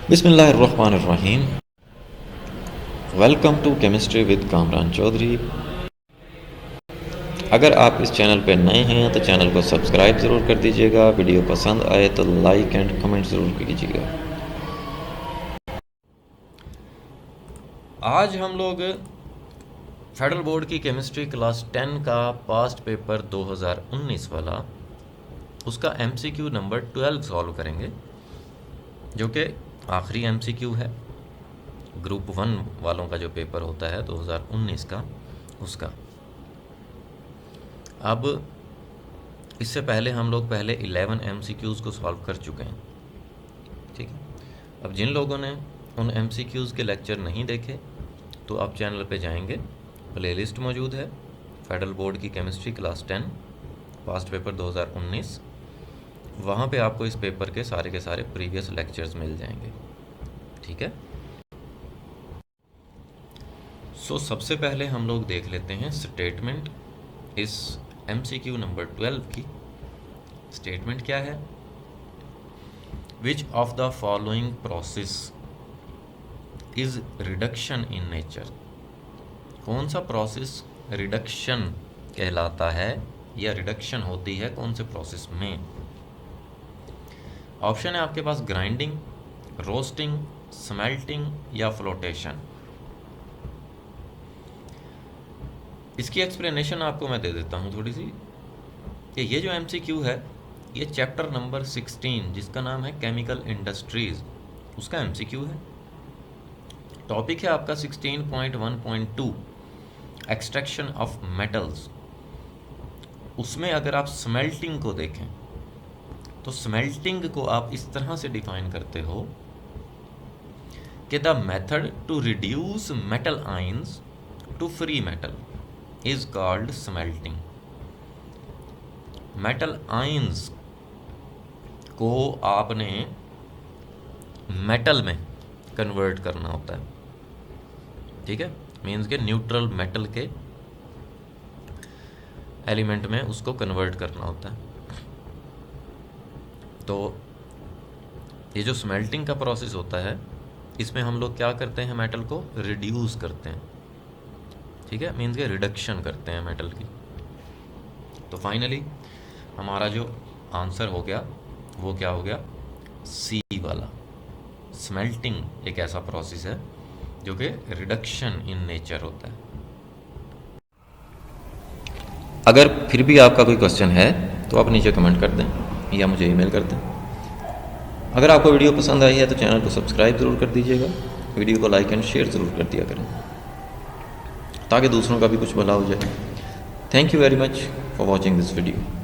बिस्मिल्लाहिर्रहमानिर्रहीम। Welcome to chemistry with Kamran Chaudhry. अगर आप इस चैनल पर नए हैं तो चैनल को सब्सक्राइब ज़रूर कर दीजिएगा। वीडियो पसंद आए तो लाइक एंड कमेंट ज़रूर कीजिएगा। आज हम लोग फेडरल बोर्ड की केमिस्ट्री क्लास 10 का पास्ट पेपर 2019 वाला उसका MCQ नंबर 12 सॉल्व करेंगे, जो कि आखिरी MCQ है ग्रुप 1 वालों का जो पेपर होता है 2019 का उसका। अब इससे पहले हम लोग पहले 11 MCQs को सॉल्व कर चुके हैं, ठीक है। अब जिन लोगों ने उन MCQs के लेक्चर नहीं देखे तो आप चैनल पे जाएंगे, प्लेलिस्ट मौजूद है फेडरल बोर्ड की केमिस्ट्री क्लास 10 पास्ट पेपर 2019। वहाँ पे आपको इस पेपर के सारे प्रीवियस लेक्चर्स मिल जाएंगे, ठीक है। सो सबसे पहले हम लोग देख लेते हैं स्टेटमेंट। इस MCQ नंबर 12 की स्टेटमेंट क्या है? Which of the following process is reduction in nature? कौन सा प्रोसेस रिडक्शन कहलाता है या रिडक्शन होती है कौन से प्रोसेस में? ऑप्शन है आपके पास ग्राइंडिंग, रोस्टिंग, स्मेल्टिंग या फ्लोटेशन। इसकी एक्सप्लेनेशन आपको मैं दे देता हूँ थोड़ी सी कि ये जो MCQ है ये चैप्टर नंबर 16 जिसका नाम है केमिकल इंडस्ट्रीज़ उसका MCQ है। टॉपिक है आपका 16.1.2 एक्सट्रैक्शन ऑफ मेटल्स। उसमें अगर आप स्मेल्टिंग को देखें तो स्मेल्टिंग को आप इस तरह से डिफाइन करते हो कि the method to reduce metal ions to free metal is called smelting. Metal ions को आपने मेटल में कन्वर्ट करना होता है, ठीक है। मीन्स के न्यूट्रल मेटल के एलिमेंट में उसको कन्वर्ट करना होता है। तो ये जो स्मेल्टिंग का प्रोसेस होता है इसमें हम लोग क्या करते हैं, मेटल को रिड्यूस करते हैं, ठीक है। मीन्स के रिडक्शन करते हैं मेटल की। तो फाइनली हमारा जो आंसर हो गया वो क्या हो गया? C वाला। स्मेल्टिंग एक ऐसा प्रोसेस है जो कि रिडक्शन इन नेचर होता है। अगर फिर भी आपका कोई क्वेश्चन है तो आप नीचे कमेंट कर दें या मुझे ईमेल कर दें। अगर आपको वीडियो पसंद आई है तो चैनल को सब्सक्राइब ज़रूर कर दीजिएगा। वीडियो को लाइक एंड शेयर ज़रूर कर दिया करें ताकि दूसरों का भी कुछ भला हो जाए। Thank you very much for watching this video.